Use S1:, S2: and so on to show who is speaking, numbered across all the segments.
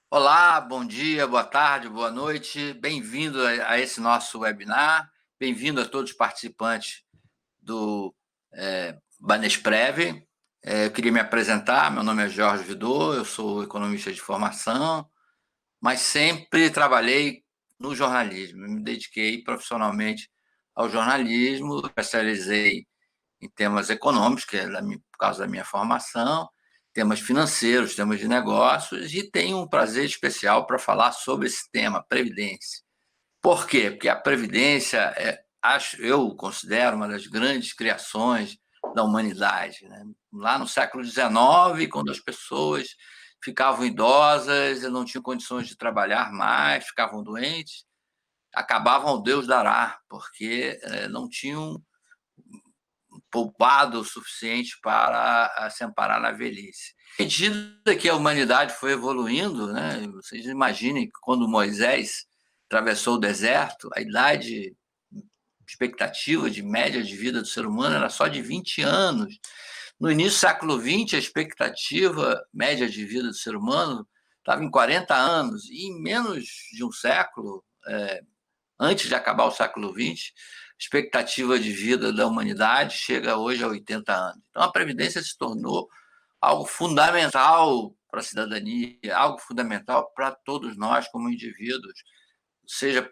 S1: Olá, bom dia, boa tarde, boa noite. Bem-vindo a esse nosso webinar. Bem-vindo a todos os participantes do Banesprev. Eu queria me apresentar. Meu nome é Jorge Vidot, eu sou economista de formação, mas sempre trabalhei no jornalismo. Me dediquei profissionalmente ao jornalismo, especializei em temas econômicos, que é por causa da minha formação, temas financeiros, temas de negócios, e tenho um prazer especial para falar sobre esse tema, previdência. Por quê? Porque a previdência eu considero uma das grandes criações da humanidade, né? Lá no século XIX, quando as pessoas ficavam idosas e não tinham condições de trabalhar mais, ficavam doentes, acabavam ao Deus dará, porque não tinham poupado o suficiente para se amparar na velhice. À medida que a humanidade foi evoluindo, né, vocês imaginem que quando Moisés atravessou o deserto, a idade expectativa de média de vida do ser humano era só de 20 anos. No início do século XX, a expectativa média de vida do ser humano estava em 40 anos, e em menos de um século, antes de acabar o século XX, a expectativa de vida da humanidade chega hoje a 80 anos. Então, a Previdência se tornou algo fundamental para a cidadania, algo fundamental para todos nós como indivíduos, seja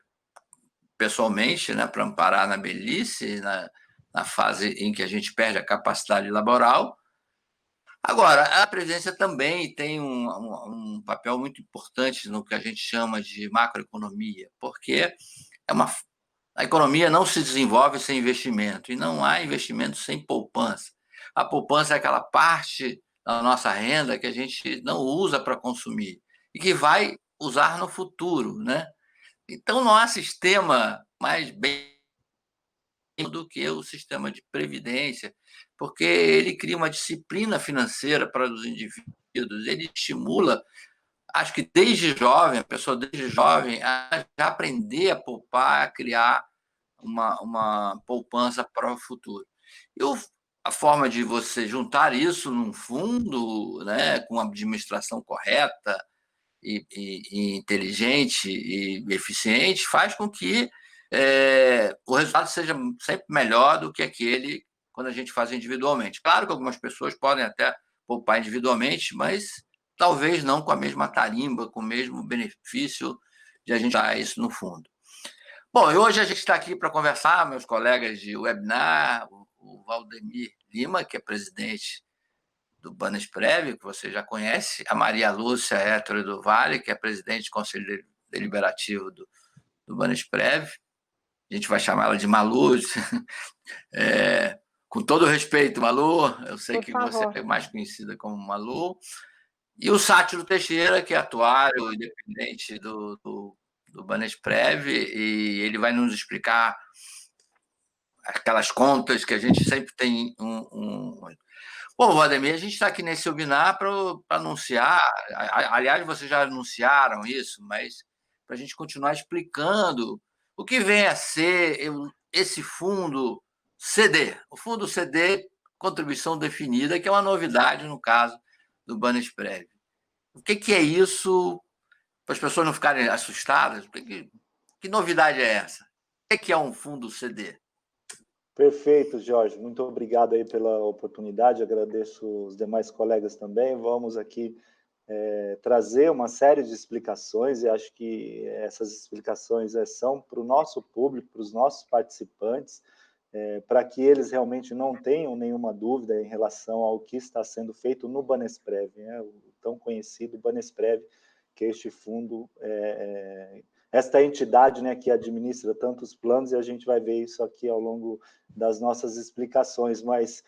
S1: pessoalmente, né, para amparar na velhice, na fase em que a gente perde a capacidade laboral. Agora, a Previdência também tem um papel muito importante no que a gente chama de macroeconomia, porque a economia não se desenvolve sem investimento, e não há investimento sem poupança. A poupança é aquela parte da nossa renda que a gente não usa para consumir e que vai usar no futuro, né? Então, não há sistema mais bem do que o sistema de previdência, porque ele cria uma disciplina financeira para os indivíduos, ele estimula, acho que desde jovem, a pessoa desde jovem, a já aprender a poupar, a criar uma poupança para o futuro. E a forma de você juntar isso num fundo, né, com uma administração correta e inteligente e eficiente, faz com que o resultado seja sempre melhor do que aquele quando a gente faz individualmente. Claro que algumas pessoas podem até poupar individualmente, mas talvez não com a mesma tarimba, com o mesmo benefício de a gente dar isso no fundo. Bom, e hoje a gente está aqui para conversar, meus colegas de webinar, o Valdemir Lima, que é presidente do Banesprev, que você já conhece, a Maria Lúcia Hétero do Vale, que é presidente do Conselho Deliberativo do Banesprev. A gente vai chamar ela de Malu. Com todo respeito, Malu, eu sei que você é mais conhecida como Malu. E o Sátiro Teixeira, que é atuário independente do Banesprev, e ele vai nos explicar aquelas contas que a gente sempre tem Bom, Valdemir, a gente está aqui nesse webinar para anunciar, aliás, vocês já anunciaram isso, mas para a gente continuar explicando o que vem a ser esse fundo CD, o fundo CD, contribuição definida, que é uma novidade no caso do Banesprev. O que é isso, para as pessoas não ficarem assustadas? Que novidade é essa? O que é um fundo CD?
S2: Perfeito, Jorge. Muito obrigado aí pela oportunidade. Agradeço os demais colegas também. Vamos aqui trazer uma série de explicações, e acho que essas explicações são para o nosso público, para os nossos participantes, para que eles realmente não tenham nenhuma dúvida em relação ao que está sendo feito no Banesprev, né? O tão conhecido Banesprev, que é este fundo, esta entidade, né, que administra tantos planos, e a gente vai ver isso aqui ao longo das nossas explicações, mas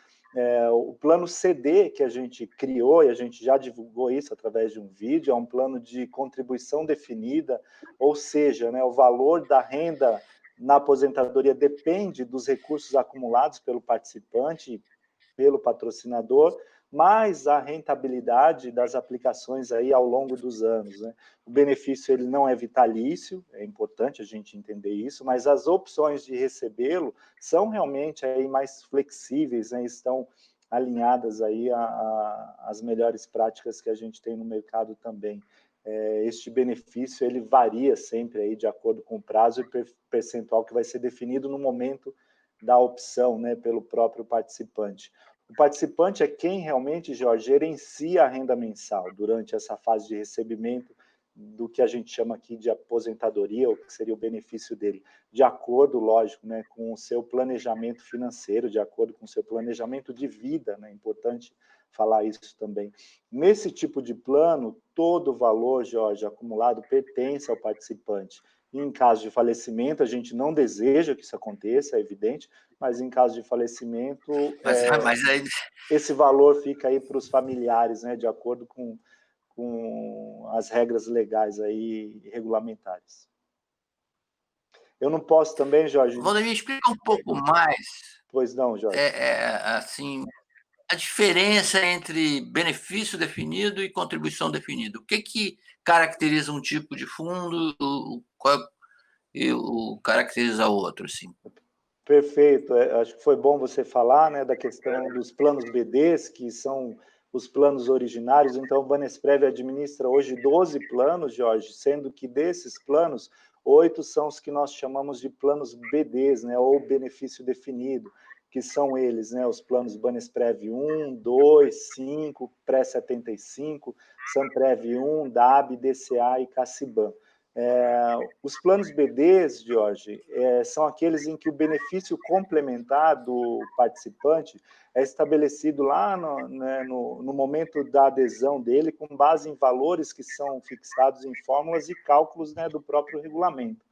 S2: o plano CD que a gente criou, e a gente já divulgou isso através de um vídeo, é um plano de contribuição definida, ou seja, né, o valor da renda na aposentadoria depende dos recursos acumulados pelo participante, pelo patrocinador, mais a rentabilidade das aplicações aí ao longo dos anos, né? O benefício ele não é vitalício, é importante a gente entender isso, mas as opções de recebê-lo são realmente aí mais flexíveis, né? Estão alinhadas aí às melhores práticas que a gente tem no mercado também. Este benefício ele varia sempre aí de acordo com o prazo e percentual que vai ser definido no momento da opção, né, pelo próprio participante. O participante é quem realmente, Jorge, gerencia a renda mensal durante essa fase de recebimento do que a gente chama aqui de aposentadoria, ou que seria o benefício dele, de acordo, lógico, né, com o seu planejamento financeiro, de acordo com o seu planejamento de vida, né, é importante falar isso também. Nesse tipo de plano, todo o valor, Jorge, acumulado pertence ao participante. E em caso de falecimento, a gente não deseja que isso aconteça, é evidente, mas em caso de falecimento,
S1: Mas aí
S2: esse valor fica aí para os familiares, né, de acordo com as regras legais aí regulamentares. Eu não posso também, Jorge...
S1: Valdemir, explica um pouco mais,
S2: Pois não, Jorge.
S1: assim, a diferença entre benefício definido e contribuição definida. O que caracteriza um tipo de fundo e o caracteriza outro, assim?
S2: Perfeito. Acho que foi bom você falar, né, da questão dos planos BDs, que são os planos originários. Então, o Banesprev administra hoje 12 planos, Jorge, sendo que desses planos, 8 são os que nós chamamos de planos BDs, né, ou benefício definido, que são eles, né, os planos Banesprev 1, 2, 5, Pré-75, Sanprev 1, DAB, DCA e Cassiban. Os planos BDs, Jorge, são aqueles em que o benefício complementar do participante é estabelecido lá no momento da adesão dele, com base em valores que são fixados em fórmulas e cálculos, né, do próprio regulamento.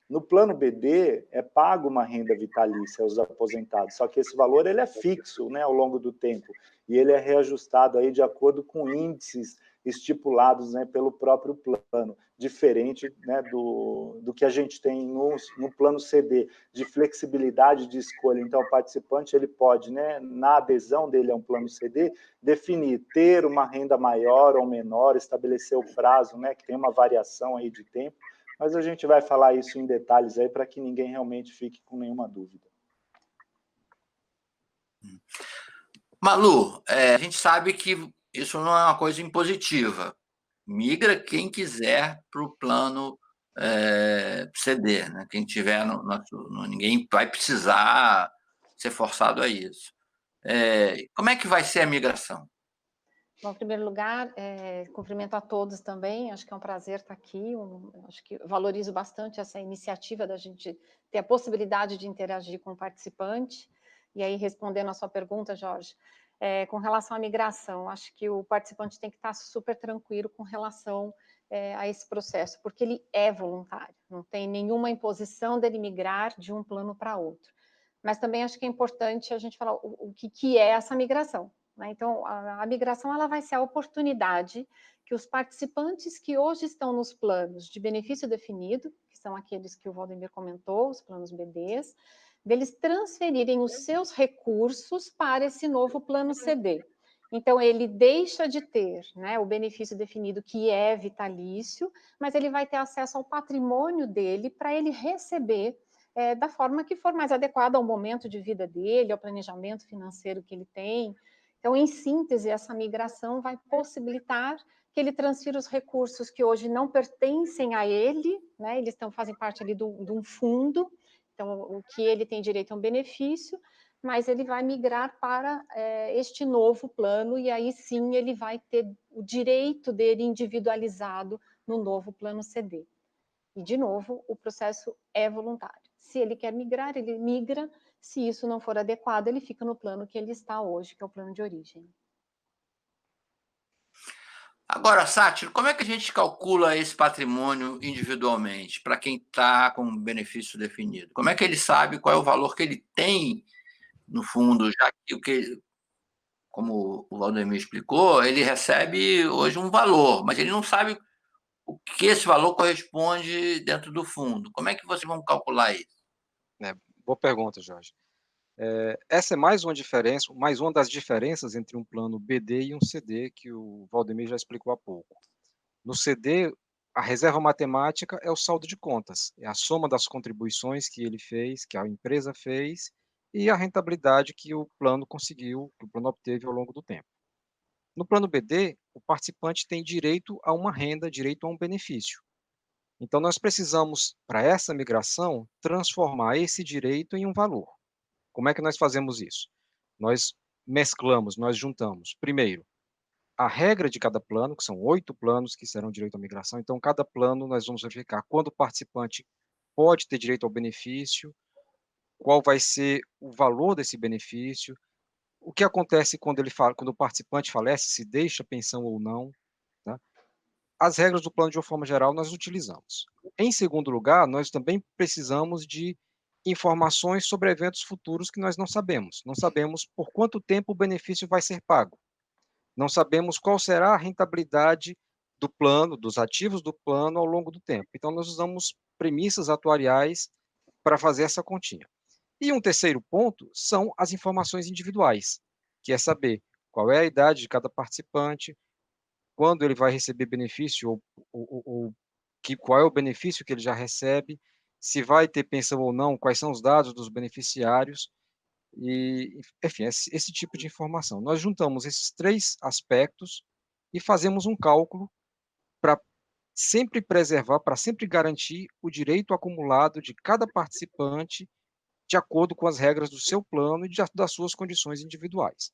S2: No plano BD, é pago uma renda vitalícia aos aposentados, só que esse valor ele é fixo, né, ao longo do tempo, e ele é reajustado aí de acordo com índices estipulados, né, pelo próprio plano, diferente, né, do que a gente tem no plano CD, de flexibilidade de escolha. Então, o participante ele pode, né, na adesão dele a um plano CD, definir ter uma renda maior ou menor, estabelecer o prazo, né, que tem uma variação aí de tempo, mas a gente vai falar isso em detalhes aí para que ninguém realmente fique com nenhuma dúvida.
S1: Malu, a gente sabe que isso não é uma coisa impositiva. Migra quem quiser para o plano CD, né? Quem tiver ninguém vai precisar ser forçado a isso. Como é que vai ser a migração?
S3: Bom, em primeiro lugar, cumprimento a todos também, acho que é um prazer estar aqui, acho que valorizo bastante essa iniciativa da gente ter a possibilidade de interagir com o participante. E aí, respondendo a sua pergunta, Jorge, com relação à migração, acho que o participante tem que estar super tranquilo com relação a esse processo, porque ele é voluntário, não tem nenhuma imposição dele migrar de um plano para outro. Mas também acho que é importante a gente falar o que é essa migração. Então, a migração ela vai ser a oportunidade que os participantes que hoje estão nos planos de benefício definido, que são aqueles que o Valdemir comentou, os planos BDs, deles transferirem os seus recursos para esse novo plano CD. Então, ele deixa de ter, né, o benefício definido, que é vitalício, mas ele vai ter acesso ao patrimônio dele para ele receber da forma que for mais adequada ao momento de vida dele, ao planejamento financeiro que ele tem. Então, em síntese, essa migração vai possibilitar que ele transfira os recursos que hoje não pertencem a ele, né? Eles fazem parte ali de um fundo, então o que ele tem direito é um benefício, mas ele vai migrar para este novo plano e aí sim ele vai ter o direito dele individualizado no novo plano CD. E, de novo, o processo é voluntário. Se ele quer migrar, ele migra. Se isso não for adequado, ele fica no plano que ele está hoje, que é o plano de origem.
S1: Agora, Sátiro, como é que a gente calcula esse patrimônio individualmente, para quem está com benefício definido? Como é que ele sabe qual é o valor que ele tem no fundo, já que como o Valdemir explicou, ele recebe hoje um valor, mas ele não sabe o que esse valor corresponde dentro do fundo. Como é que vocês vão calcular isso?
S4: Boa pergunta, Jorge. Essa é mais uma diferença, mais uma das diferenças entre um plano BD e um CD, que o Valdemir já explicou há pouco. No CD, a reserva matemática é o saldo de contas, é a soma das contribuições que ele fez, que a empresa fez, e a rentabilidade que o plano conseguiu, que o plano obteve ao longo do tempo. No plano BD, o participante tem direito a uma renda, direito a um benefício. Então, nós precisamos, para essa migração, transformar esse direito em um valor. Como é que nós fazemos isso? Nós mesclamos, nós juntamos, primeiro, a regra de cada plano, que são 8 planos que serão direito à migração. Então, cada plano nós vamos verificar quando o participante pode ter direito ao benefício, qual vai ser o valor desse benefício, o que acontece quando o participante falece, se deixa pensão ou não. Tá? As regras do plano, de uma forma geral, nós utilizamos. Em segundo lugar, nós também precisamos de informações sobre eventos futuros que nós não sabemos. Não sabemos por quanto tempo o benefício vai ser pago. Não sabemos qual será a rentabilidade do plano, dos ativos do plano ao longo do tempo. Então, nós usamos premissas atuariais para fazer essa continha. E um terceiro ponto são as informações individuais, que é saber qual é a idade de cada participante, quando ele vai receber benefício ou qual é o benefício que ele já recebe, se vai ter pensão ou não, quais são os dados dos beneficiários, e, enfim, esse tipo de informação. Nós juntamos esses 3 aspectos e fazemos um cálculo para sempre preservar, para sempre garantir o direito acumulado de cada participante de acordo com as regras do seu plano e das suas condições individuais.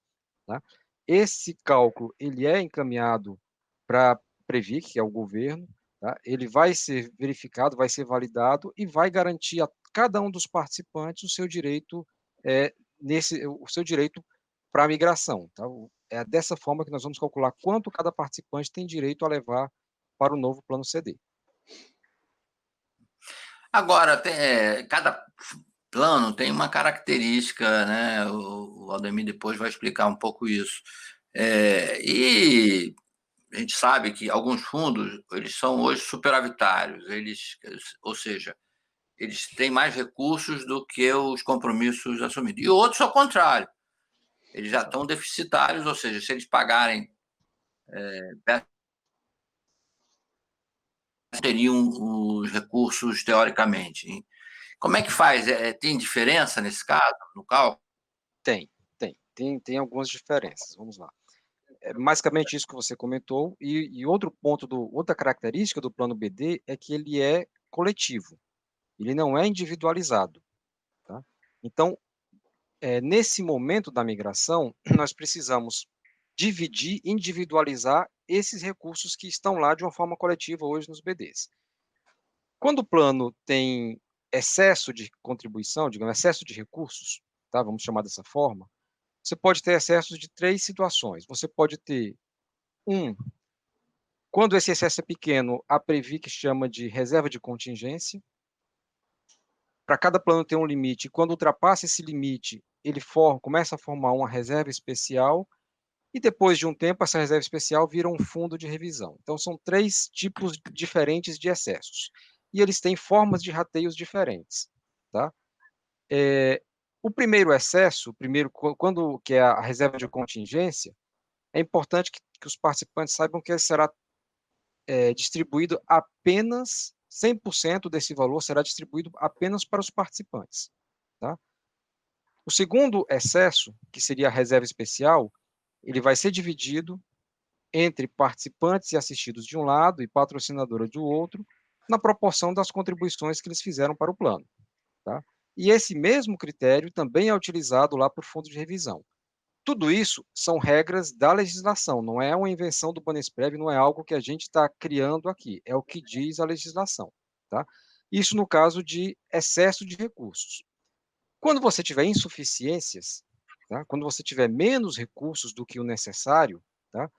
S4: Tá? Esse cálculo ele é encaminhado para a Previc, que é o governo, tá? Ele vai ser verificado, vai ser validado e vai garantir a cada um dos participantes o seu direito o seu direito para a migração. Tá? É dessa forma que nós vamos calcular quanto cada participante tem direito a levar para o novo plano CD.
S1: Agora, cada plano tem uma característica, né? O Aldemir depois vai explicar um pouco isso. E a gente sabe que alguns fundos eles são hoje superavitários, ou seja, eles têm mais recursos do que os compromissos assumidos. E outros, ao contrário, eles já estão deficitários, ou seja, se eles pagarem, teriam os recursos teoricamente. Hein? Como é que faz? Tem diferença nesse caso, no cálculo?
S4: Tem algumas diferenças. Vamos lá. É basicamente isso que você comentou, e outro ponto, outra característica do plano BD é que ele é coletivo, ele não é individualizado. Tá? Então, nesse momento da migração, nós precisamos dividir, individualizar esses recursos que estão lá de uma forma coletiva hoje nos BDs. Quando o plano tem excesso de contribuição, digamos, excesso de recursos, tá? Vamos chamar dessa forma, você pode ter excesso de 3 situações. Você pode ter, quando esse excesso é pequeno, a Previc chama de reserva de contingência. Para cada plano ter um limite, quando ultrapassa esse limite, ele começa a formar uma reserva especial, e depois de um tempo, essa reserva especial vira um fundo de revisão. Então, são 3 tipos diferentes de excessos. E eles têm formas de rateios diferentes. Tá? O primeiro excesso, quando que é a reserva de contingência, é importante que os participantes saibam que ele será distribuído apenas, 100% desse valor será distribuído apenas para os participantes. Tá? O segundo excesso, que seria a reserva especial, ele vai ser dividido entre participantes e assistidos de um lado e patrocinadora do outro, na proporção das contribuições que eles fizeram para o plano. Tá? E esse mesmo critério também é utilizado lá por fundo de revisão. Tudo isso são regras da legislação, não é uma invenção do Banesprev, não é algo que a gente está criando aqui, é o que diz a legislação. Tá? Isso no caso de excesso de recursos. Quando você tiver insuficiências, tá? Quando você tiver menos recursos do que o necessário, tá?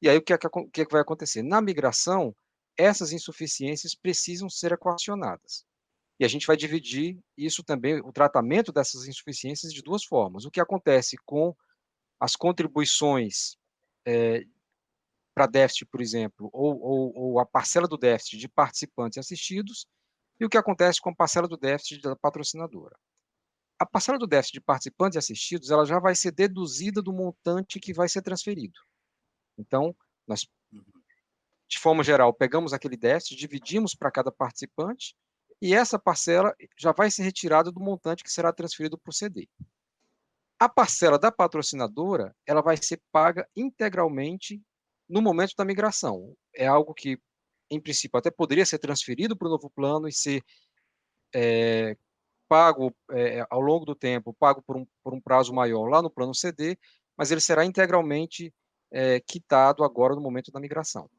S4: E aí o que é que vai acontecer? Na migração, essas insuficiências precisam ser equacionadas. E a gente vai dividir isso também, o tratamento dessas insuficiências de 2 formas. O que acontece com as contribuições para déficit, por exemplo, ou a parcela do déficit de participantes assistidos, e o que acontece com a parcela do déficit da patrocinadora. A parcela do déficit de participantes e assistidos, ela já vai ser deduzida do montante que vai ser transferido. Então, nós, de forma geral, pegamos aquele déficit, dividimos para cada participante, e essa parcela já vai ser retirada do montante que será transferido para o CD. A parcela da patrocinadora, ela vai ser paga integralmente no momento da migração. É algo que, em princípio, até poderia ser transferido para o novo plano e ser pago ao longo do tempo, pago por um prazo maior lá no plano CD, mas ele será integralmente quitado agora no momento da migração.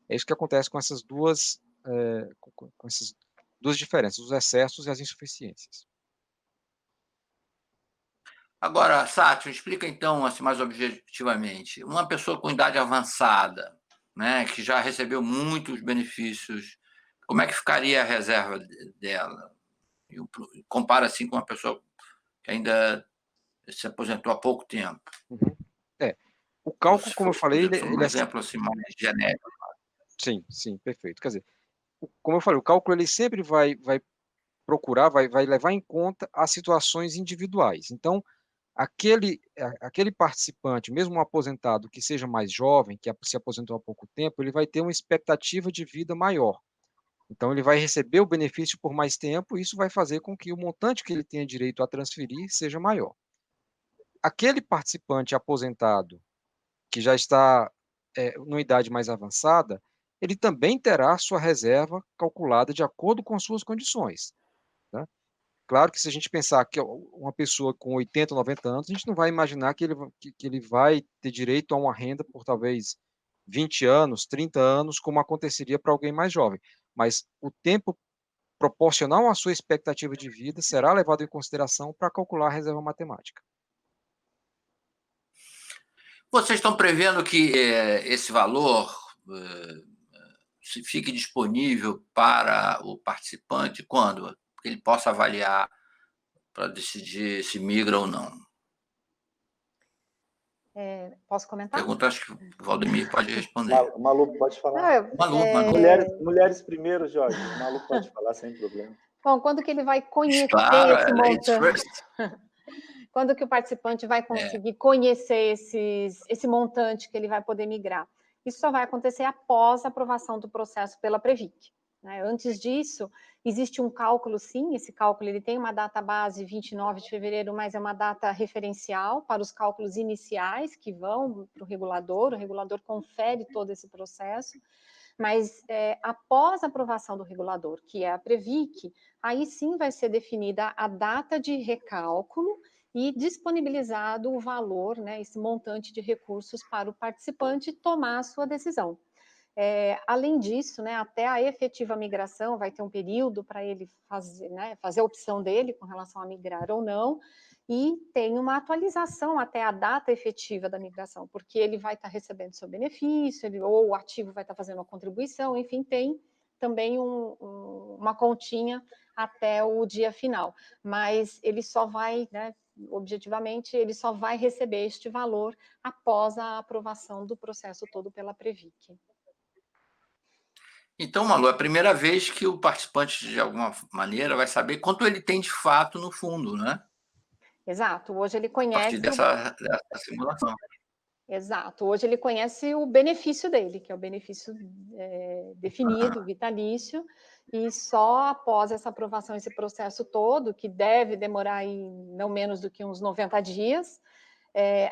S4: É isso que acontece com essas duas diferenças, os excessos e as insuficiências.
S1: Agora, Sátio, explica então, assim, mais objetivamente, uma pessoa com idade avançada, né, que já recebeu muitos benefícios, como é que ficaria a reserva dela? Compara assim com uma pessoa que ainda se aposentou há pouco tempo.
S4: Uhum. O cálculo, como eu falei, ele
S1: um exemplo assim mais genérico.
S4: Sim, perfeito. Quer dizer, como eu falei, o cálculo ele sempre vai procurar, vai levar em conta as situações individuais. Então, aquele participante, mesmo um aposentado que seja mais jovem, que se aposentou há pouco tempo, ele vai ter uma expectativa de vida maior. Então, ele vai receber o benefício por mais tempo, e isso vai fazer com que o montante que ele tenha direito a transferir seja maior. Aquele participante aposentado que já está numa idade mais avançada, ele também terá sua reserva calculada de acordo com suas condições, né? Claro que se a gente pensar que uma pessoa com 80, 90 anos, a gente não vai imaginar que ele vai ter direito a uma renda por talvez 20 anos, 30 anos, como aconteceria para alguém mais jovem. Mas o tempo proporcional à sua expectativa de vida será levado em consideração para calcular a reserva matemática.
S1: Vocês estão prevendo que esse valor fique disponível para o participante quando? Que ele possa avaliar para decidir se migra ou não.
S3: Posso comentar?
S1: Pergunta, acho que o Valdemir pode responder.
S2: Malu, pode falar.
S1: Malu.
S2: Mulheres primeiro, Jorge. Malu pode falar sem problema.
S3: Bom, quando que ele vai conhecer
S1: Claro,
S3: esse
S1: ladies
S3: montante?
S1: first.
S3: Quando que o participante vai conseguir conhecer esse montante que ele vai poder migrar? Isso só vai acontecer após a aprovação do processo pela Previc, né? Antes disso, existe um cálculo, sim, esse cálculo ele tem uma data base 29 de fevereiro, mas é uma data referencial para os cálculos iniciais que vão para o regulador confere todo esse processo, mas após a aprovação do regulador, que é a Previc, aí sim vai ser definida a data de recálculo e disponibilizado o valor, né, esse montante de recursos para o participante tomar a sua decisão. Além disso, né, até a efetiva migração, vai ter um período para ele fazer, né, fazer a opção dele com relação a migrar ou não, e tem uma atualização até a data efetiva da migração, porque ele vai estar recebendo seu benefício, ou o ativo vai estar fazendo uma contribuição, enfim, tem também uma continha até o dia final, mas ele só vai, né, objetivamente, ele só vai receber este valor após a aprovação do processo todo pela Previc.
S1: Então, Malu, é a primeira vez que o participante, de alguma maneira, vai saber quanto ele tem de fato no fundo, né?
S3: Exato, hoje ele
S1: A partir
S3: conhece...
S1: dessa simulação.
S3: Exato, hoje ele conhece o benefício dele, que é o benefício definido, vitalício, e só após essa aprovação, esse processo todo, que deve demorar aí não menos do que uns 90 dias,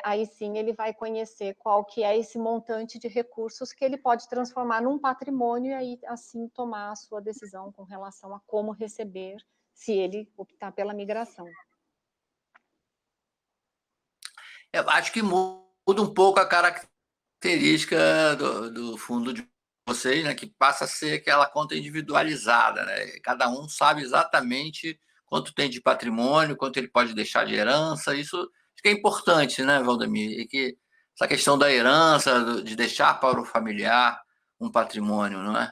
S3: aí sim ele vai conhecer qual que é esse montante de recursos que ele pode transformar num patrimônio e aí assim tomar a sua decisão com relação a como receber, se ele optar pela migração.
S1: Eu acho que muda um pouco a característica do fundo de vocês, né, que passa a ser aquela conta individualizada, né? Cada um sabe exatamente quanto tem de patrimônio, quanto ele pode deixar de herança. Isso acho que é importante, né, Valdemir? E que essa questão da herança, de deixar para o familiar um patrimônio, não é?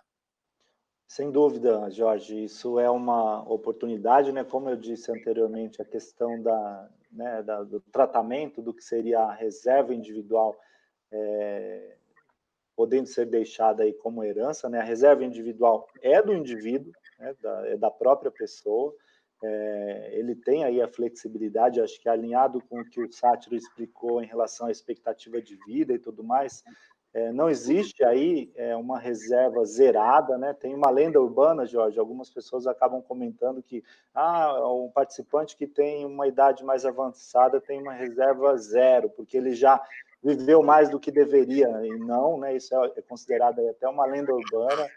S2: Sem dúvida, Jorge, isso é uma oportunidade, né? Como eu disse anteriormente, a questão do tratamento do que seria a reserva individual podendo ser deixada aí como herança, né? A reserva individual é do indivíduo, né? É da própria pessoa. ele tem aí a flexibilidade, acho que alinhado com o que o Sátiro explicou em relação à expectativa de vida e tudo mais. Não existe aí uma reserva zerada, né? Tem uma lenda urbana, Jorge, algumas pessoas acabam comentando que um participante que tem uma idade mais avançada tem uma reserva zero, porque ele já viveu mais do que deveria, e não, né? Isso é considerado até uma lenda urbana.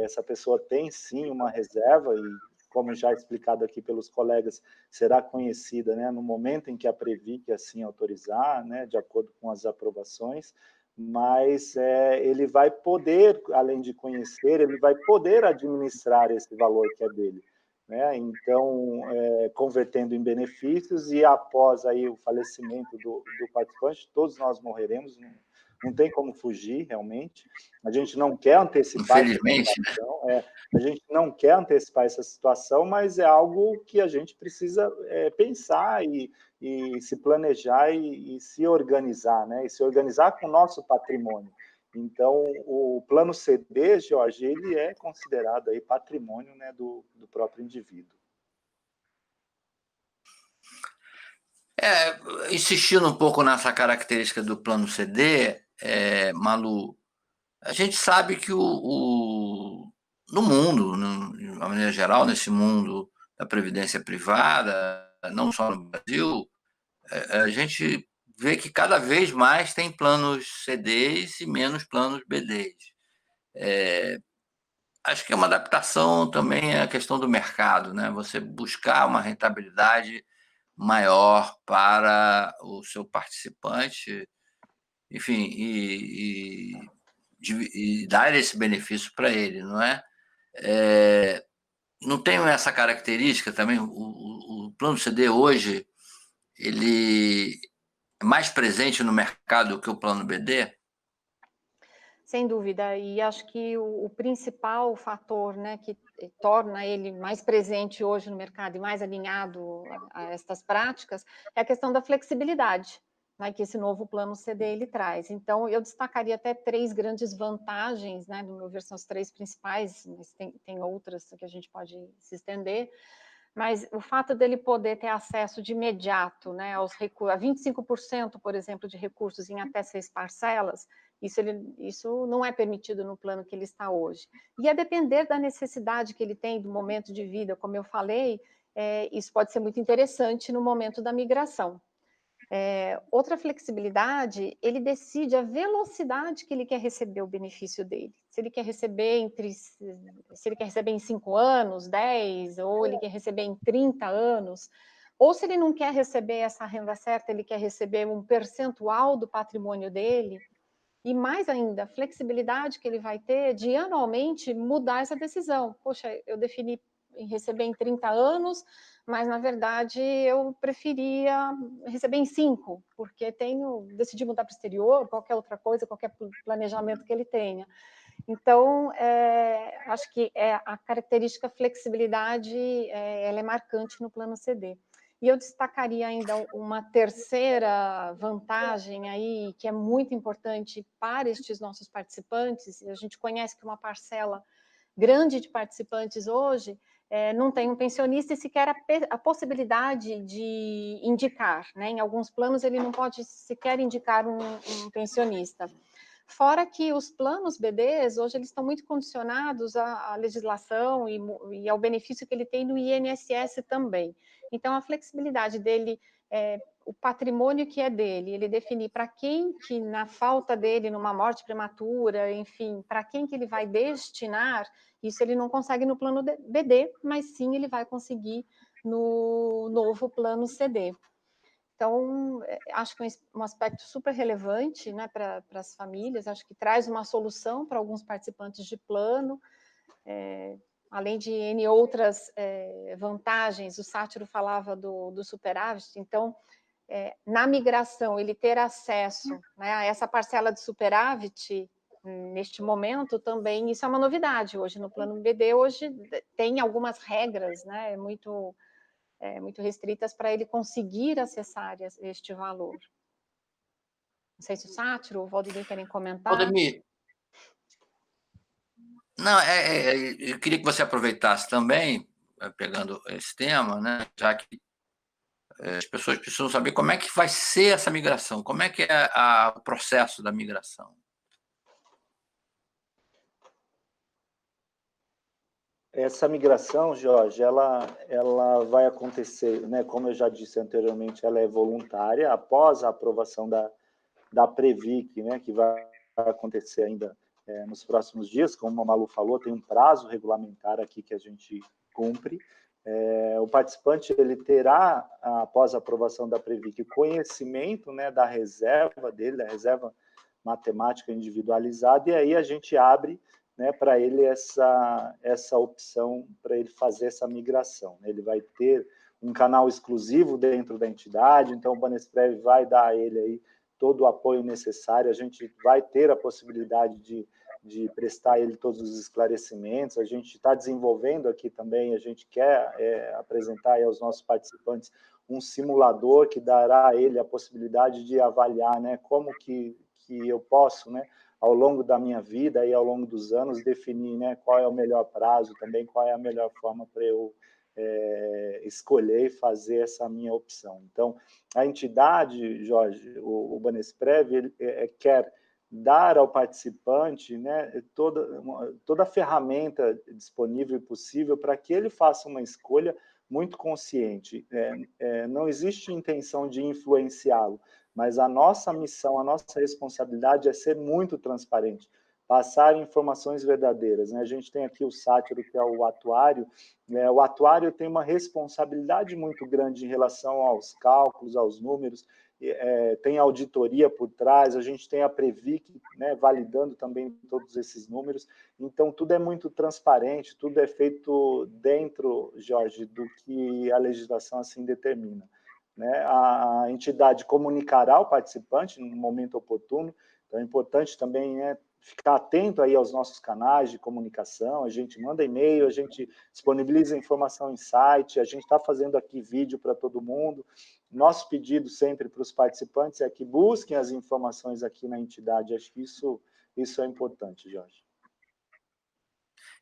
S2: Essa pessoa tem sim uma reserva, e como já explicado aqui pelos colegas, será conhecida, né, no momento em que a Previc assim autorizar, né, de acordo com as aprovações, mas ele vai poder, além de conhecer, ele vai poder administrar esse valor que é dele, né? Então, convertendo em benefícios, e após aí o falecimento do participante, todos nós morreremos, não tem como fugir, realmente. A gente não quer antecipar
S1: Infelizmente,
S2: essa situação, a gente não quer antecipar essa situação, mas é algo que a gente precisa pensar e se planejar e se organizar, né? E se organizar com o nosso patrimônio. Então, o plano CD, Jorge, ele é considerado aí patrimônio, né, do próprio indivíduo.
S1: Insistindo um pouco nessa característica do plano CD, Malu, a gente sabe que no mundo, de uma maneira geral, nesse mundo da previdência privada, não só no Brasil, a gente vê que cada vez mais tem planos CDs e menos planos BDs. Acho que é uma adaptação também à questão do mercado, né? Você buscar uma rentabilidade maior para o seu participante, enfim, e dar esse benefício para ele, não é? Não tem essa característica também? O plano CD hoje ele é mais presente no mercado do que o plano BD?
S3: Sem dúvida, e acho que o principal fator, né, que torna ele mais presente hoje no mercado e mais alinhado a estas práticas é a questão da flexibilidade, né, que esse novo plano CD ele traz. Então, eu destacaria até 3 grandes vantagens, né, no meu ver são as 3 principais, mas tem outras que a gente pode se estender, mas o fato dele poder ter acesso de imediato, né, aos recursos, a 25%, por exemplo, de recursos em até 6 parcelas, isso não é permitido no plano que ele está hoje. E a depender da necessidade que ele tem, do momento de vida, como eu falei, isso pode ser muito interessante no momento da migração. Outra flexibilidade, ele decide a velocidade que ele quer receber o benefício dele. Se ele quer receber em 5 anos, 10, ou ele quer receber em 30 anos, ou se ele não quer receber essa renda certa, ele quer receber um percentual do patrimônio dele, e mais ainda, a flexibilidade que ele vai ter de anualmente mudar essa decisão. Poxa, eu defini em receber em 30 anos, mas na verdade eu preferia receber em 5, porque decidi mudar para o exterior, qualquer outra coisa, qualquer planejamento que ele tenha. Então, acho que a característica flexibilidade ela é marcante no plano CD. E eu destacaria ainda uma terceira vantagem aí, que é muito importante para estes nossos participantes, e a gente conhece que uma parcela grande de participantes hoje não tem um pensionista e sequer a possibilidade de indicar, né? Em alguns planos ele não pode sequer indicar um pensionista. Fora que os planos BDs, hoje, eles estão muito condicionados à legislação e ao benefício que ele tem no INSS também. Então, a flexibilidade dele, o patrimônio que é dele, ele definir para quem que, na falta dele, numa morte prematura, enfim, para quem que ele vai destinar, isso ele não consegue no plano BD, mas sim ele vai conseguir no novo plano CD. Então, acho que é um aspecto super relevante, né, para as famílias, acho que traz uma solução para alguns participantes de plano, além de N outras vantagens. O Sátiro falava do superávit, então, na migração, ele ter acesso, né, a essa parcela de superávit, neste momento também, isso é uma novidade hoje no plano BD, hoje tem algumas regras, né, muito restritas para ele conseguir acessar este valor. Não sei se o Sátiro ou o Valdemir querem comentar.
S1: Valdemir, não, eu queria que você aproveitasse também, pegando esse tema, né, já que as pessoas precisam saber como é que vai ser essa migração, como é que é o processo da migração.
S2: Essa migração, Jorge, ela vai acontecer, né, como eu já disse anteriormente, ela é voluntária, após a aprovação da Previc, né, que vai acontecer ainda nos próximos dias, como a Malu falou, tem um prazo regulamentar aqui que a gente cumpre. O participante ele terá, após a aprovação da Previc, conhecimento, né, da reserva dele, da reserva matemática individualizada, e aí a gente abre, né, para ele essa opção, para ele fazer essa migração. Ele vai ter um canal exclusivo dentro da entidade, então o Banesprev vai dar a ele aí todo o apoio necessário, a gente vai ter a possibilidade de prestar a ele todos os esclarecimentos, a gente está desenvolvendo aqui também, a gente quer apresentar aí aos nossos participantes um simulador que dará a ele a possibilidade de avaliar, né, como que eu posso, né, ao longo da minha vida e ao longo dos anos, definir, né, qual é o melhor prazo também, qual é a melhor forma para eu escolher e fazer essa minha opção. Então, a entidade, Jorge, o Banesprev, ele quer dar ao participante, né, toda a ferramenta disponível e possível para que ele faça uma escolha muito consciente. Não existe intenção de influenciá-lo, mas a nossa missão, a nossa responsabilidade é ser muito transparente, passar informações verdadeiras, né? A gente tem aqui o sátiro, que é o atuário, né? O atuário tem uma responsabilidade muito grande em relação aos cálculos, aos números, tem auditoria por trás, a gente tem a Previc, né, validando também todos esses números, então tudo é muito transparente, tudo é feito dentro, Jorge, do que a legislação assim determina. Né? A entidade comunicará ao participante no momento oportuno, então é importante também ficar atento aí aos nossos canais de comunicação, a gente manda e-mail, a gente disponibiliza informação em site, a gente está fazendo aqui vídeo para todo mundo. Nosso pedido sempre para os participantes é que busquem as informações aqui na entidade, acho que isso é importante, Jorge.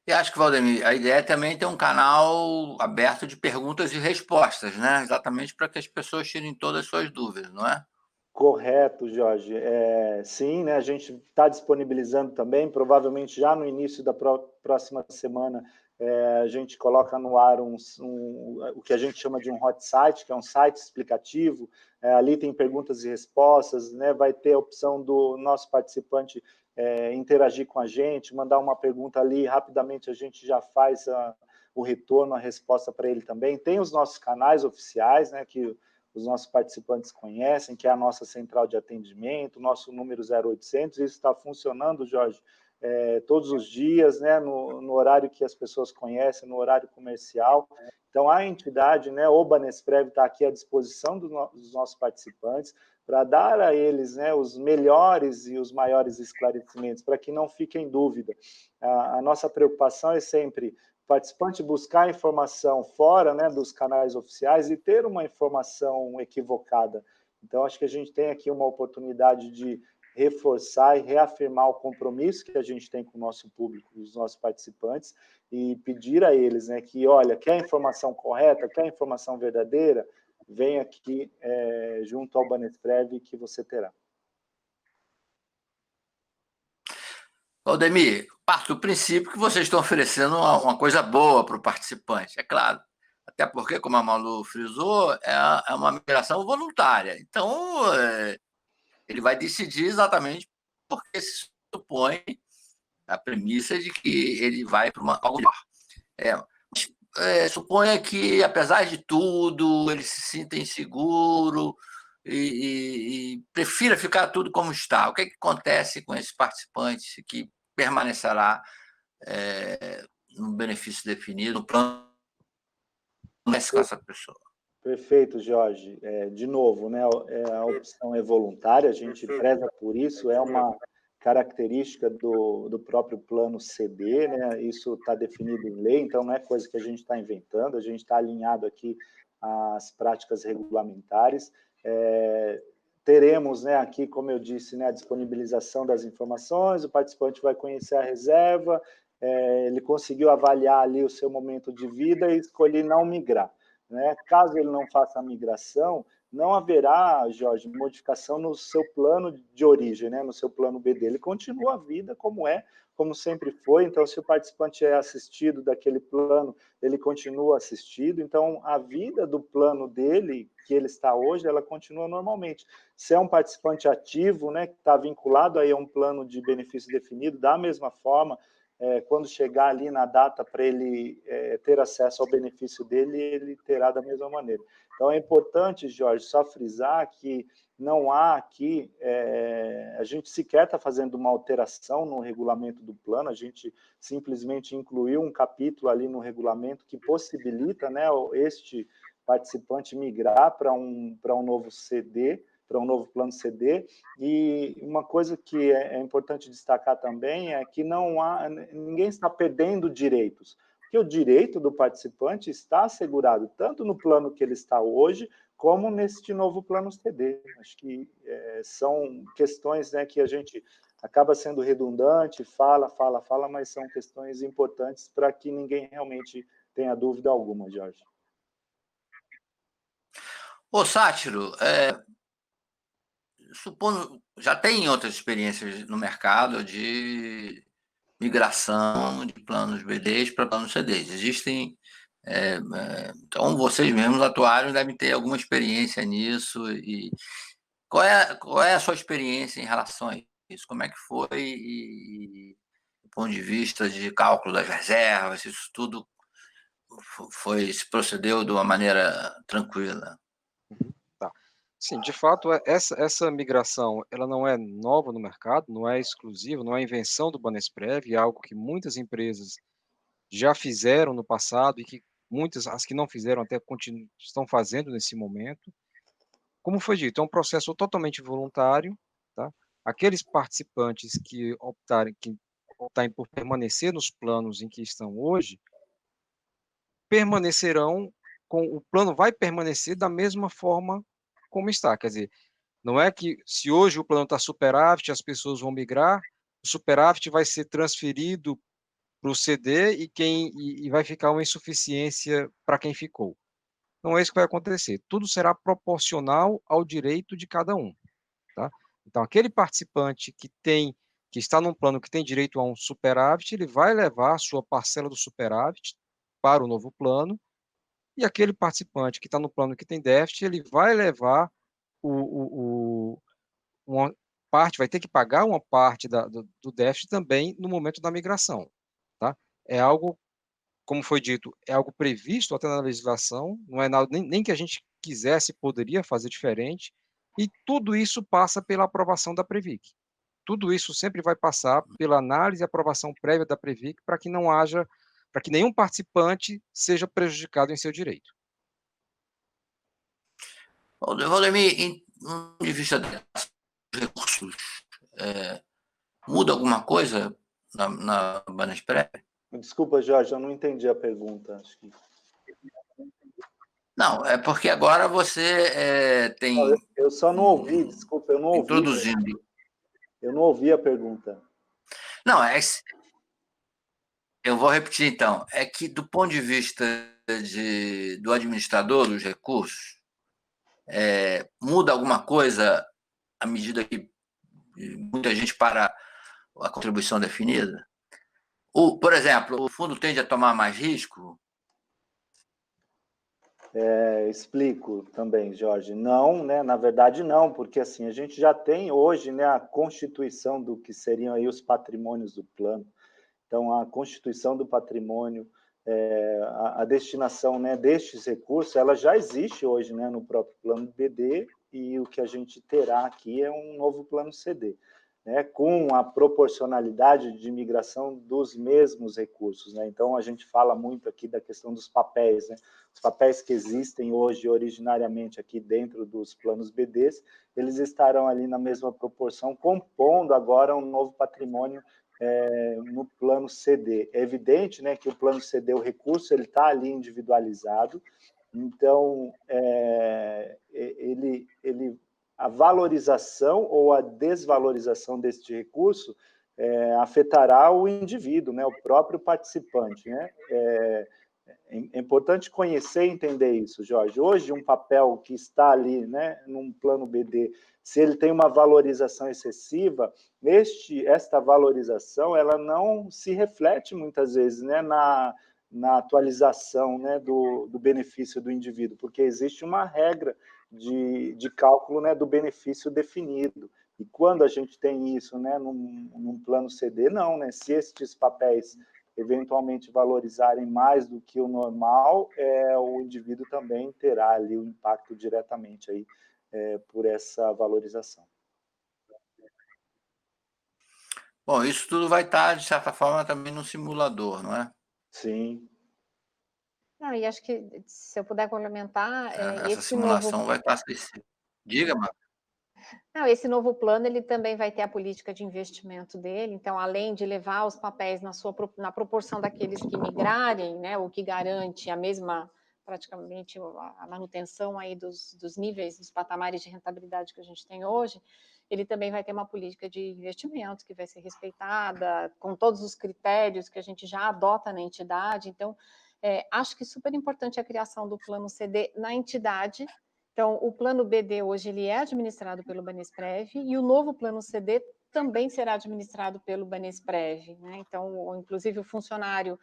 S1: E acho que, Valdemir, a ideia é também ter um canal aberto de perguntas e respostas, né? Exatamente para que as pessoas tirem todas as suas dúvidas, não é?
S2: Correto, Jorge. Sim, né, a gente está disponibilizando também, provavelmente já no início da próxima semana, a gente coloca no ar o que a gente chama de um hot site, que é um site explicativo. Ali tem perguntas e respostas, né, vai ter a opção do nosso participante interagir com a gente, mandar uma pergunta ali, rapidamente a gente já faz o retorno, a resposta para ele também. Tem os nossos canais oficiais, né, que os nossos participantes conhecem, que é a nossa central de atendimento, nosso número 0800, isso está funcionando, Jorge, todos os dias, né, no horário que as pessoas conhecem, no horário comercial. Então, a entidade, né, o Banesprev, está aqui à disposição dos nossos participantes para dar a eles, né, os melhores e os maiores esclarecimentos, para que não fiquem em dúvida. A nossa preocupação é sempre participante buscar informação fora, né, dos canais oficiais e ter uma informação equivocada. Então, acho que a gente tem aqui uma oportunidade de reforçar e reafirmar o compromisso que a gente tem com o nosso público, os nossos participantes, e pedir a eles, né, que, olha, quer a informação correta, quer a informação verdadeira, vem aqui junto ao Banesprev que você terá.
S1: Valdemir, parto do princípio que vocês estão oferecendo uma coisa boa para o participante, é claro. Até porque, como a Malu frisou, é uma migração voluntária. Então, ele vai decidir exatamente porque se supõe a premissa de que ele vai para algo melhor. Suponha que, apesar de tudo, ele se sinta inseguro e prefira ficar tudo como está. O que acontece com esse participante que permanecerá no benefício definido, no plano com essa pessoa?
S2: Perfeito, Jorge. De novo, né, a opção é voluntária, a gente preza por isso, é uma característica do próprio plano CD, né, isso está definido em lei, então não é coisa que a gente está inventando, a gente está alinhado aqui às práticas regulamentares. Teremos, né, aqui, como eu disse, né, a disponibilização das informações, o participante vai conhecer a reserva, ele conseguiu avaliar ali o seu momento de vida e escolher não migrar, né? Caso ele não faça a migração, não haverá, Jorge, modificação no seu plano de origem, né? No seu plano B dele. Ele continua a vida como sempre foi. Então, se o participante é assistido daquele plano, ele continua assistido. Então, a vida do plano dele, que ele está hoje, ela continua normalmente. Se é um participante ativo, né, que está vinculado aí a um plano de benefício definido, da mesma forma, quando chegar ali na data para ele ter acesso ao benefício dele, ele terá da mesma maneira. Então, é importante, Jorge, só frisar que não há aqui, a gente sequer está fazendo uma alteração no regulamento do plano, a gente simplesmente incluiu um capítulo ali no regulamento que possibilita, né, este participante migrar para um novo CD, para um novo plano CD, e uma coisa que é importante destacar também é que ninguém está perdendo direitos, porque o direito do participante está assegurado tanto no plano que ele está hoje, como neste novo plano CD. Acho que são questões, né, que a gente acaba sendo redundante, fala, mas são questões importantes para que ninguém realmente tenha dúvida alguma, Jorge.
S1: Ô, Sátiro, supondo, já tem outras experiências no mercado de migração de planos BDs para planos CDs. Existem, então vocês mesmos atuários devem ter alguma experiência nisso. E qual é a sua experiência em relação a isso? Como é que foi do ponto de vista de cálculo das reservas, isso tudo se procedeu de uma maneira tranquila?
S4: Tá. Sim, de fato, essa migração ela não é nova no mercado, não é exclusiva, não é invenção do Banesprev, é algo que muitas empresas já fizeram no passado e que muitas, as que não fizeram até estão fazendo nesse momento. Como foi dito, é um processo totalmente voluntário, tá? Aqueles participantes que optarem por permanecer nos planos em que estão hoje, permanecerão o plano vai permanecer da mesma forma como está, quer dizer, não é que se hoje o plano está superávit, as pessoas vão migrar, o superávit vai ser transferido para o CD e vai ficar uma insuficiência para quem ficou. Não é isso que vai acontecer. Tudo será proporcional ao direito de cada um, tá? Então, aquele participante que está num plano que tem direito a um superávit, ele vai levar a sua parcela do superávit para o novo plano, e aquele participante que está no plano que tem déficit, ele vai levar uma parte, vai ter que pagar uma parte do déficit também no momento da migração, tá? É algo, como foi dito, é algo previsto até na legislação, não é nada, nem que a gente quisesse, poderia fazer diferente, e tudo isso passa pela aprovação da Previc. Tudo isso sempre vai passar pela análise e aprovação prévia da Previc para que nenhum participante seja prejudicado em seu direito.
S1: Valdemir, do ponto de vista dos recursos, muda alguma coisa na Banesprev?
S2: Desculpa, Jorge, eu não entendi a pergunta. Acho que...
S1: Não, é porque agora você tem...
S2: Eu só não ouvi, desculpa, eu não ouvi.
S1: Introduzindo.
S2: Eu não ouvi a pergunta.
S1: Não, eu vou repetir então. É que do ponto de vista do administrador dos recursos, muda alguma coisa à medida que muita gente para a contribuição definida? Por exemplo, o fundo tende a tomar mais risco?
S2: Explico também, Jorge. Não, né? Na verdade, não, porque assim, a gente já tem hoje, né, a constituição do que seriam aí os patrimônios do plano. Então, a constituição do patrimônio, a destinação, né, destes recursos, ela já existe hoje, né, no próprio plano BD, e o que a gente terá aqui é um novo plano CD, né, com a proporcionalidade de migração dos mesmos recursos, né? Então, a gente fala muito aqui da questão dos papéis, né? Os papéis que existem hoje, originariamente, aqui dentro dos planos BDs, eles estarão ali na mesma proporção, compondo agora um novo patrimônio no plano CD. É evidente, né, que o plano CD, o recurso, ele está ali individualizado, então a valorização ou a desvalorização deste recurso afetará o indivíduo, né, o próprio participante, né? É importante conhecer e entender isso, Jorge. Hoje, um papel que está ali, né, num plano BD, se ele tem uma valorização excessiva, esta valorização ela não se reflete muitas vezes, né, na atualização, né, do benefício do indivíduo, porque existe uma regra de cálculo, né, do benefício definido. E quando a gente tem isso, né, num plano CD, não, né? Se estes papéis eventualmente valorizarem mais do que o normal, o indivíduo também terá ali o impacto diretamente aí, por essa valorização.
S1: Bom, isso tudo vai estar, de certa forma, também no simulador, não é?
S2: Sim.
S3: Não, e acho que, se eu puder complementar,
S1: Essa simulação vai estar acessível. Diga, Marco.
S3: Não, esse novo plano ele também vai ter a política de investimento dele, então, além de levar os papéis na proporção daqueles que migrarem, né, o que garante a mesma, praticamente, a manutenção aí dos níveis, dos patamares de rentabilidade que a gente tem hoje, ele também vai ter uma política de investimento que vai ser respeitada, com todos os critérios que a gente já adota na entidade. Então, acho que super importante a criação do plano CD na entidade. Então, o plano BD hoje ele é administrado pelo Banesprev e o novo plano CD também será administrado pelo Banesprev, né? Então, inclusive o funcionário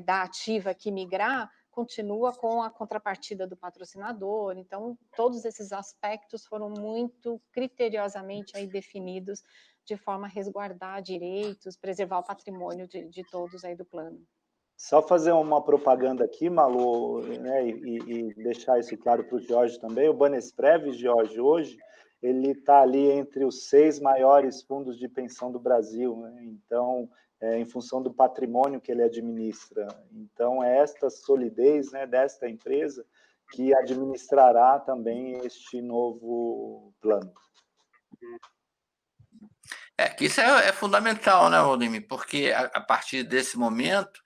S3: da ativa que migrar continua com a contrapartida do patrocinador. Então, todos esses aspectos foram muito criteriosamente aí definidos de forma a resguardar direitos, preservar o patrimônio de todos aí do plano.
S2: Só fazer uma propaganda aqui, Malu, né, e deixar isso claro para o Jorge também. O Banesprev, Jorge, hoje, ele está ali entre os 6 maiores fundos de pensão do Brasil, né? Então, em função do patrimônio que ele administra. Então, é esta solidez, né, desta empresa que administrará também este novo plano.
S1: Que isso é fundamental, né, Valdemir? Porque a partir desse momento,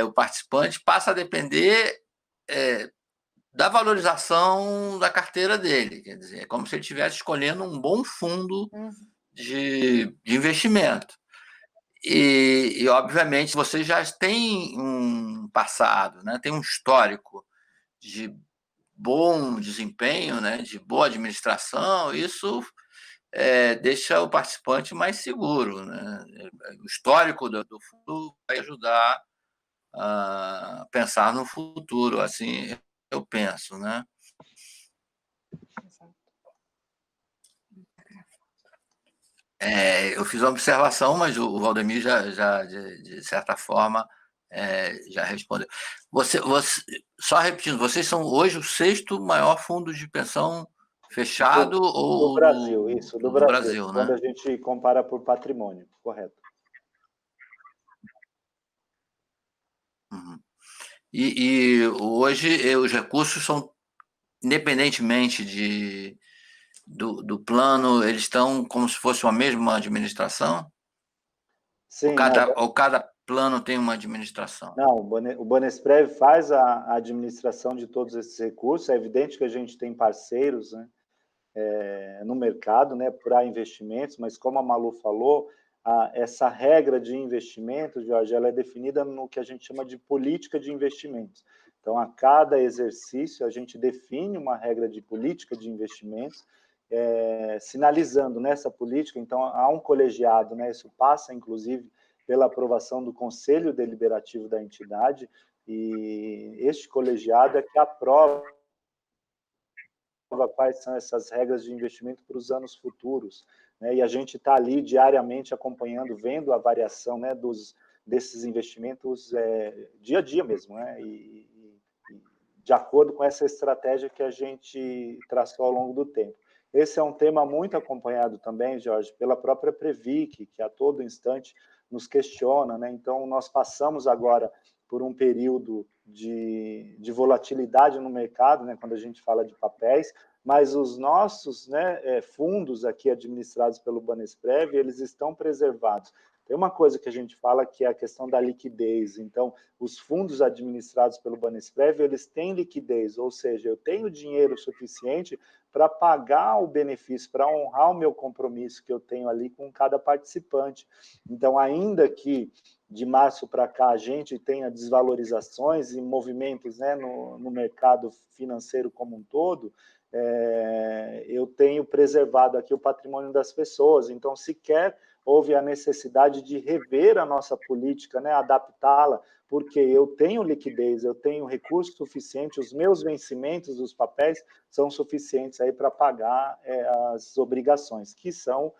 S1: o participante passa a depender da valorização da carteira dele. Quer dizer, é como se ele estivesse escolhendo um bom fundo de investimento. E, obviamente, você já tem um passado, né? Tem um histórico de bom desempenho, né? De boa administração, isso deixa o participante mais seguro, né? O histórico do fundo vai ajudar a pensar no futuro, assim eu penso, né? Eu fiz uma observação, mas o Valdemir já de certa forma, já respondeu. Você, só repetindo, vocês são hoje o 6º maior fundo de pensão fechado
S2: do Brasil, isso, do
S1: do
S2: Brasil, quando
S1: né?
S2: a gente compara por patrimônio, correto.
S1: Uhum. E hoje os recursos são, independentemente do plano, eles estão como se fosse uma mesma administração?
S2: Sim,
S1: Ou cada plano tem uma administração?
S2: Não, o Banesprev faz a administração de todos esses recursos. É evidente que a gente tem parceiros, né, no mercado, né, para investimentos, mas como a Malu falou, essa regra de investimento, Jorge, ela é definida no que a gente chama de política de investimentos. Então, a cada exercício, a gente define uma regra de política de investimentos, sinalizando nessa política. Então, há um colegiado, né, isso passa, inclusive, pela aprovação do Conselho Deliberativo da entidade, e este colegiado é que aprova quais são essas regras de investimento para os anos futuros, né? E a gente está ali diariamente acompanhando, vendo a variação, né, desses investimentos dia a dia mesmo, né? E de acordo com essa estratégia que a gente traçou ao longo do tempo. Esse é um tema muito acompanhado também, Jorge, pela própria Previc, que a todo instante nos questiona, né? Então, nós passamos agora por um período de volatilidade no mercado, né, quando a gente fala de papéis, mas os nossos, né, fundos aqui administrados pelo Banesprev, eles estão preservados Tem uma coisa que a gente fala que é a questão da liquidez. Então, os fundos administrados pelo Banesprev, eles têm liquidez, ou seja, eu tenho dinheiro suficiente para pagar o benefício, para honrar o meu compromisso que eu tenho ali com cada participante. Então, ainda que de março para cá a gente tenha desvalorizações e movimentos, né, no mercado financeiro como um todo, eu tenho preservado aqui o patrimônio das pessoas. Então, sequer houve a necessidade de rever a nossa política, né, adaptá-la, porque eu tenho liquidez, eu tenho recurso suficiente, os meus vencimentos dos papéis são suficientes aí para pagar as obrigações, que são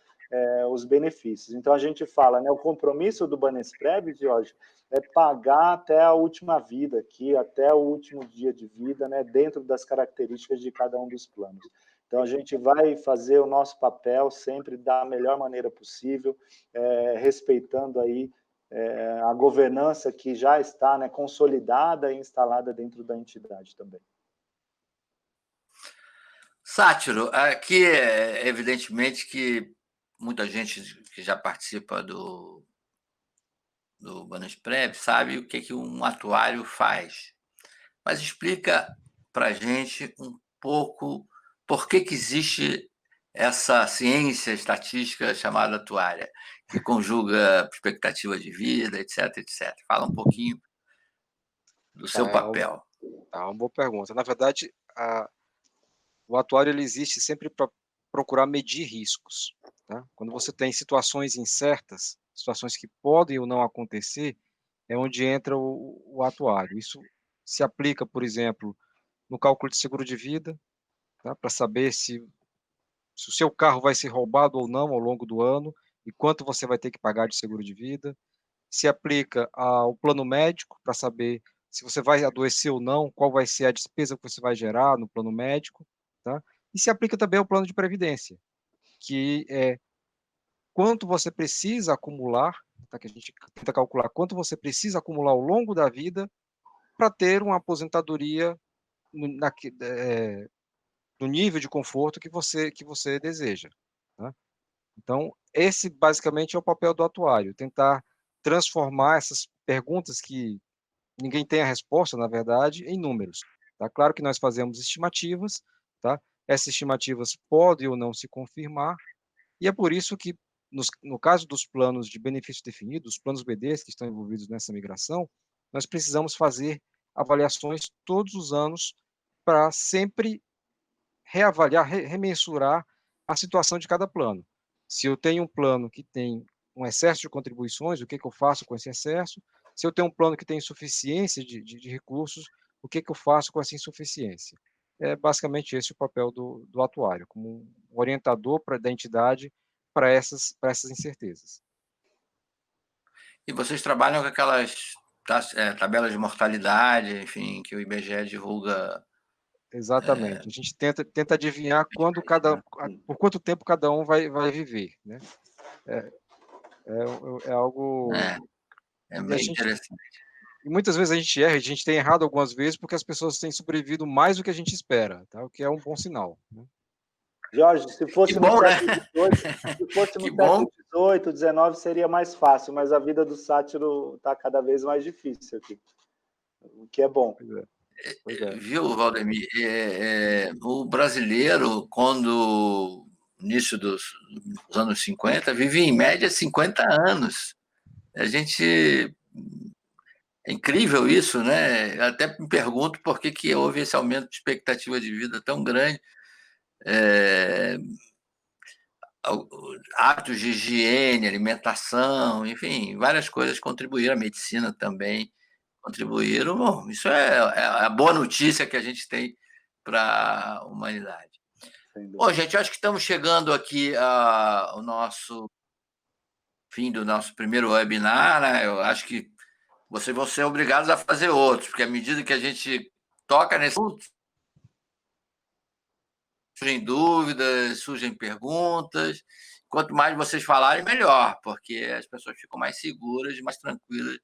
S2: os benefícios. Então, a gente fala, né, o compromisso do Banesprev, Jorge, é pagar até a última vida aqui, até o último dia de vida, né, dentro das características de cada um dos planos. Então, a gente vai fazer o nosso papel sempre da melhor maneira possível, respeitando aí a governança que já está, né, consolidada e instalada dentro da entidade também.
S1: Sátiro, aqui evidentemente que muita gente que já participa do Banesprev sabe o que um atuário faz. Mas explica para a gente um pouco por que existe essa ciência estatística chamada atuária, que conjuga expectativa de vida, etc, etc. Fala um pouquinho do seu papel.
S4: Uma boa pergunta. Na verdade, o atuário ele existe sempre para procurar medir riscos. Tá? Quando você tem situações incertas, situações que podem ou não acontecer, é onde entra o atuário. Isso se aplica, por exemplo, no cálculo de seguro de vida, tá? Para saber se o seu carro vai ser roubado ou não ao longo do ano e quanto você vai ter que pagar de seguro de vida. Se aplica ao plano médico, para saber se você vai adoecer ou não, qual vai ser a despesa que você vai gerar no plano médico. Tá? E se aplica também ao plano de previdência, que é quanto você precisa acumular, tá? Que a gente tenta calcular quanto você precisa acumular ao longo da vida para ter uma aposentadoria no nível de conforto que você deseja. Tá? Então, esse basicamente é o papel do atuário, tentar transformar essas perguntas que ninguém tem a resposta, na verdade, em números. Tá? Claro que nós fazemos estimativas, tá? Essas estimativas podem ou não se confirmar, e é por isso que, no caso dos planos de benefício definido, os planos BDs que estão envolvidos nessa migração, nós precisamos fazer avaliações todos os anos para sempre reavaliar, remensurar a situação de cada plano. Se eu tenho um plano que tem um excesso de contribuições, o que eu faço com esse excesso? Se eu tenho um plano que tem insuficiência de recursos, o que eu faço com essa insuficiência? É basicamente esse o papel do atuário, como um orientador da entidade para essas incertezas.
S1: E vocês trabalham com aquelas tabelas de mortalidade, enfim, que o IBGE divulga.
S4: Exatamente. A gente tenta adivinhar por quanto tempo cada um vai viver, né? É algo.
S1: É bem interessante.
S4: E muitas vezes a gente erra, a gente tem errado algumas vezes porque as pessoas têm sobrevivido mais do que a gente espera, tá? O que é um bom sinal. Né?
S2: Jorge, se fosse
S1: que bom,
S2: no
S1: né?
S2: século XVIII, XIX, seria mais fácil, mas a vida do sátiro está cada vez mais difícil aqui, o que é bom.
S4: Pois é.
S1: Viu, Valdemir? O brasileiro, quando início dos anos 50, vive em média 50 anos. A gente... É incrível isso, né? Eu até me pergunto por que houve esse aumento de expectativa de vida tão grande. Hábitos de higiene, alimentação, enfim, várias coisas contribuíram, a medicina também contribuíram. Bom, isso é a boa notícia que a gente tem para a humanidade. Bom, gente, acho que estamos chegando aqui ao nosso fim do nosso primeiro webinar, né? Eu acho que vocês vão ser obrigados a fazer outros, porque à medida que a gente toca nesse assunto, surgem dúvidas, surgem perguntas. Quanto mais vocês falarem, melhor, porque as pessoas ficam mais seguras, mais tranquilas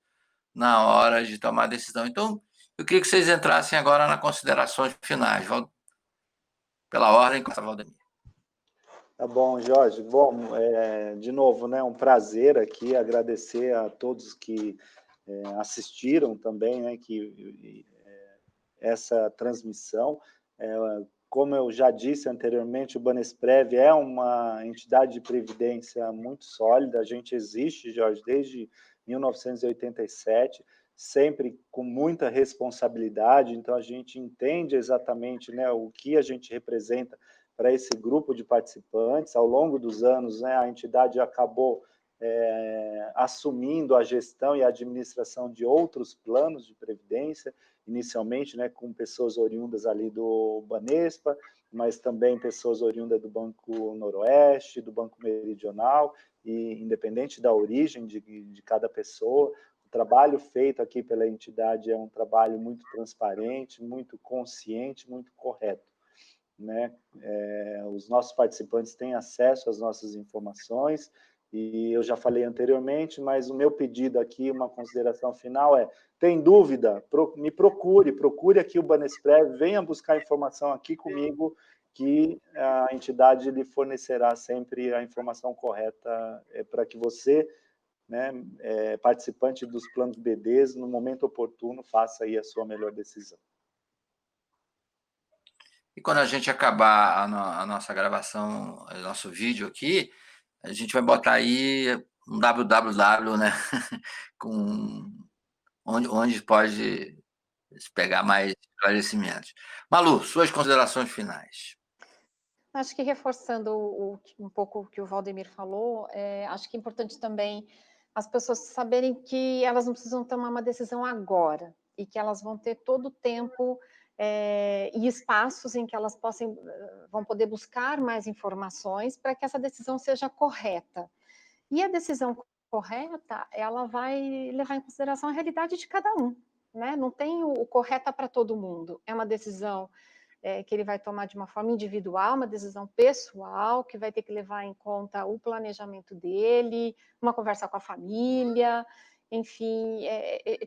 S1: na hora de tomar a decisão. Então, eu queria que vocês entrassem agora nas considerações finais. Pela ordem, Valdemir.
S2: Tá bom, Jorge. Bom, de novo, né, um prazer aqui, agradecer a todos que assistiram também, né, essa transmissão. Como eu já disse anteriormente, o Banesprev é uma entidade de previdência muito sólida, a gente existe, Jorge, desde 1987, sempre com muita responsabilidade, então a gente entende exatamente, né, o que a gente representa para esse grupo de participantes. Ao longo dos anos, né, a entidade acabou assumindo a gestão e a administração de outros planos de previdência, inicialmente, né, com pessoas oriundas ali do Banespa, mas também pessoas oriundas do Banco Noroeste, do Banco Meridional, e independente da origem de cada pessoa, o trabalho feito aqui pela entidade é um trabalho muito transparente, muito consciente, muito correto, né? Os nossos participantes têm acesso às nossas informações, e eu já falei anteriormente, mas o meu pedido aqui, uma consideração final tem dúvida? Me procure aqui o Banesprev, venha buscar informação aqui comigo, que a entidade lhe fornecerá sempre a informação correta para que você, né, participante dos planos BDs, no momento oportuno, faça aí a sua melhor decisão.
S1: E quando a gente acabar a nossa gravação, o nosso vídeo aqui, a gente vai botar aí um www, né? Com onde pode pegar mais esclarecimentos. Malu, suas considerações finais.
S3: Acho que reforçando um pouco o que o Valdemir falou, acho que é importante também as pessoas saberem que elas não precisam tomar uma decisão agora, e que elas vão ter todo o tempo e espaços em que elas vão poder buscar mais informações para que essa decisão seja correta. E a decisão correta, ela vai levar em consideração a realidade de cada um, né? Não tem o correta para todo mundo. É uma decisão que ele vai tomar de uma forma individual, uma decisão pessoal, que vai ter que levar em conta o planejamento dele, uma conversa com a família, enfim,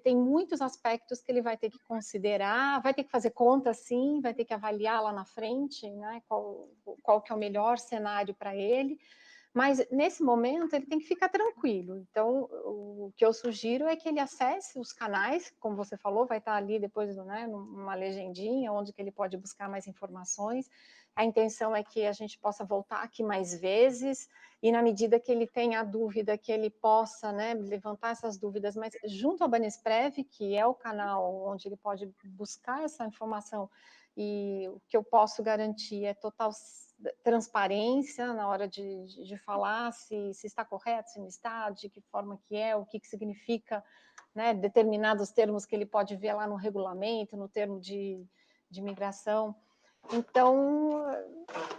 S3: tem muitos aspectos que ele vai ter que considerar, vai ter que fazer conta, sim, vai ter que avaliar lá na frente, né, qual que é o melhor cenário para ele, mas nesse momento ele tem que ficar tranquilo. Então, o que eu sugiro é que ele acesse os canais, como você falou, vai estar ali depois, né, numa legendinha, onde que ele pode buscar mais informações. A intenção é que a gente possa voltar aqui mais vezes, e na medida que ele tenha dúvida, que ele possa, né, levantar essas dúvidas, mas junto ao Banesprev, que é o canal onde ele pode buscar essa informação, e o que eu posso garantir é total transparência na hora de falar se está correto, se não está, de que forma que é, o que significa, né, determinados termos que ele pode ver lá no regulamento, no termo de migração. Então,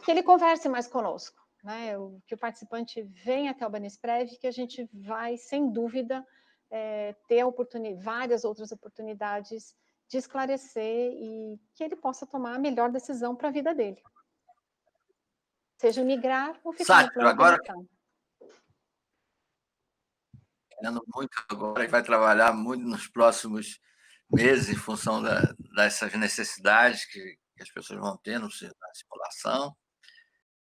S3: que ele converse mais conosco, né, que o participante venha até o Banesprev, que a gente vai, sem dúvida, ter várias outras oportunidades de esclarecer e que ele possa tomar a melhor decisão para a vida dele. Seja migrar ou ficar no plano
S1: agora
S3: permitado.
S1: Muito agora e vai trabalhar muito nos próximos meses em função dessas necessidades que as pessoas vão ter na simulação.